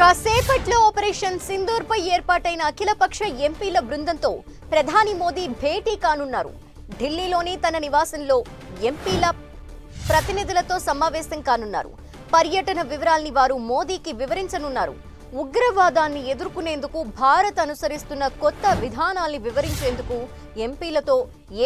కాసేపట్లో ఆపరేషన్ సింధూర్ పై ఏర్పాటైన అఖిలపక్ష ఎంపీల బృందంతో ప్రధాని మోదీ భేటీ కానున్నారు. ఢిల్లీలోని తన నివాసంలో ఎంపీల ప్రతినిధులతో సమావేశం కానున్నారు. పర్యటన వివరాల్ని వారు మోదీకి వివరించనున్నారు. ఉగ్రవాదాన్ని ఎదుర్కొనేందుకు భారత్ అనుసరిస్తున్న కొత్త విధానాల్ని వివరించేందుకు ఎంపీలతో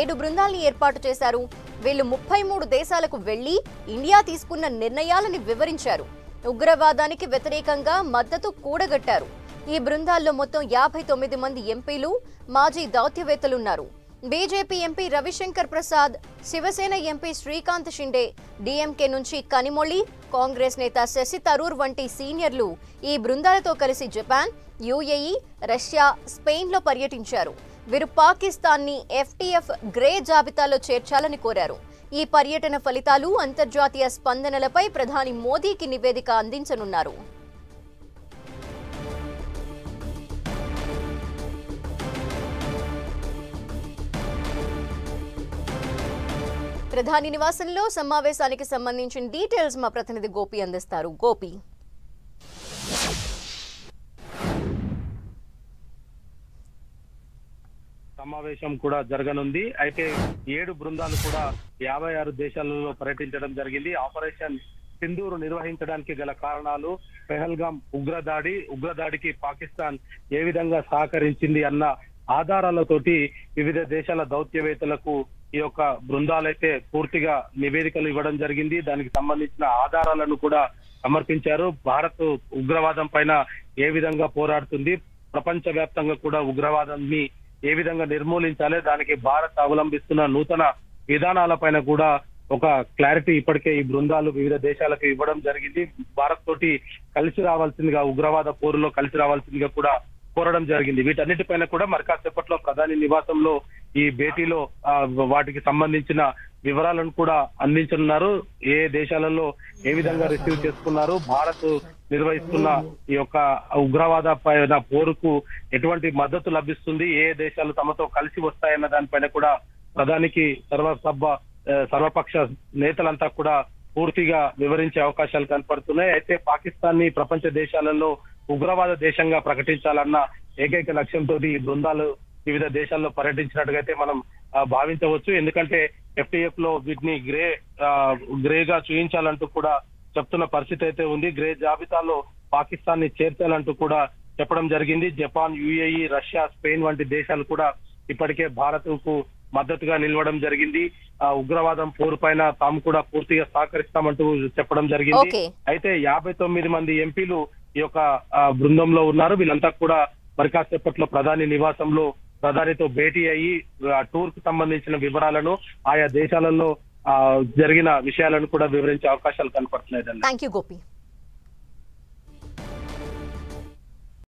7 బృందాల్ని ఏర్పాటు చేశారు. వీళ్ళు 33 దేశాలకు వెళ్లి ఇండియా తీసుకున్న నిర్ణయాలని వివరించారు. ఉగ్రవాదానికి వ్యతిరేకంగా మద్దతు కూడగట్టారు. ఈ బృందాల్లో మొత్తం 59 మంది ఎంపీలు, మాజీ దౌత్యవేత్తలున్నారు. BJP MP Ravi Shankar Prasad, Shiv Sena MP Shrikant Shinde, DMK నుంచి కనిమొళి, కాంగ్రెస్ నేత శశి తరూర్ వంటి సీనియర్లు ఈ బృందాలతో కలిసి జపాన్, యుఏఈ, రష్యా, స్పెయిన్లో పర్యటించారు. వీరు పాకిస్తాన్ని FTF గ్రే జాబితాలో చేర్చాలని కోరారు. ఈ పర్యటన ఫలితాలు, అంతర్జాతీయ స్పందనలపై ప్రధాని మోదీకి నివేదిక అందించనున్నారు. ప్రధాని నివాసంలో సమావేశానికి సంబంధించిన డీటెయిల్స్ మా ప్రతినిధి గోపి అందిస్తారు. గోపి, సమావేశం కూడా జరగనుంది. అయితే 7 బృందాలు కూడా 56 దేశాలలో పర్యటించడం జరిగింది. ఆపరేషన్ సింధూర్ నిర్వహించడానికి గల కారణాలు, పెహల్గాం ఉగ్రదాడికి పాకిస్తాన్ ఏ విధంగా సహకరించింది అన్న ఆధారాలతోటి వివిధ దేశాల దౌత్యవేత్తలకు ఈ యొక్క బృందాలైతే పూర్తిగా నివేదికలు ఇవ్వడం జరిగింది. దానికి సంబంధించిన ఆధారాలను కూడా సమర్పించారు. భారత్ ఉగ్రవాదం పైన ఏ విధంగా పోరాడుతుంది, ప్రపంచ వ్యాప్తంగా కూడా ఉగ్రవాదాన్ని ఏ విధంగా నిర్మూలించాలి, దానికి భారత్ అవలంబిస్తున్న నూతన విధానాలపైన కూడా ఒక క్లారిటీ ఇప్పటికే ఈ బృందాలు వివిధ దేశాలకు ఇవ్వడం జరిగింది. భారత్ తోటి కలిసి రావాల్సిందిగా, ఉగ్రవాద పోరులో కలిసి రావాల్సిందిగా కూడా కోరడం జరిగింది. వీటన్నిటిపైన కూడా మరి కాసేపట్లో ప్రధాని నివాసంలో ఈ భేటీలో వాటికి సంబంధించిన వివరాలను కూడా అందించనున్నారు. ఏ దేశాలలో ఏ విధంగా రిసీవ్ చేసుకున్నారు, భారత్ నిర్వహిస్తున్న ఈ యొక్క ఉగ్రవాద పైన పోరుకు ఎటువంటి మద్దతు లభిస్తుంది, ఏ దేశాలు తమతో కలిసి వస్తాయన్న దానిపైన కూడా ప్రధానికి సర్వపక్ష నేతలంతా కూడా పూర్తిగా వివరించే అవకాశాలు కనపడుతున్నాయి. అయితే పాకిస్తాన్ ని ప్రపంచ దేశాలలో ఉగ్రవాద దేశంగా ప్రకటించాలన్న ఏకైక లక్ష్యంతో ఈ బృందాలు వివిధ దేశాల్లో పర్యటించినట్టుగా అయితే మనం భావించవచ్చు. ఎందుకంటే FTF లో వీటిని గ్రేగా చూపించాలంటూ కూడా చెప్తున్న పరిస్థితి అయితే ఉంది. గ్రే జాబితాలో పాకిస్తాన్ ని చేర్చాలంటూ కూడా చెప్పడం జరిగింది. జపాన్, UAE, రష్యా, స్పెయిన్ వంటి దేశాలు కూడా ఇప్పటికే భారత్ కు మద్దతుగా నిలవడం జరిగింది. ఉగ్రవాదం పోరు పైన తాము కూడా పూర్తిగా సహకరిస్తామంటూ చెప్పడం జరిగింది. అయితే 59 మంది ఎంపీలు ఈ యొక్క బృందంలో ఉన్నారు. వీళ్ళంతా కూడా మరి కాసేపట్లో ప్రధాని నివాసంలో ప్రధానితో భేటీ అయ్యి టూర్ కు సంబంధించిన వివరాలను, ఆయా దేశాలలో జరిగిన విషయాలను కూడా వివరించే అవకాశాలు కనపడుతున్నాయి. థాంక్యూ గోపి.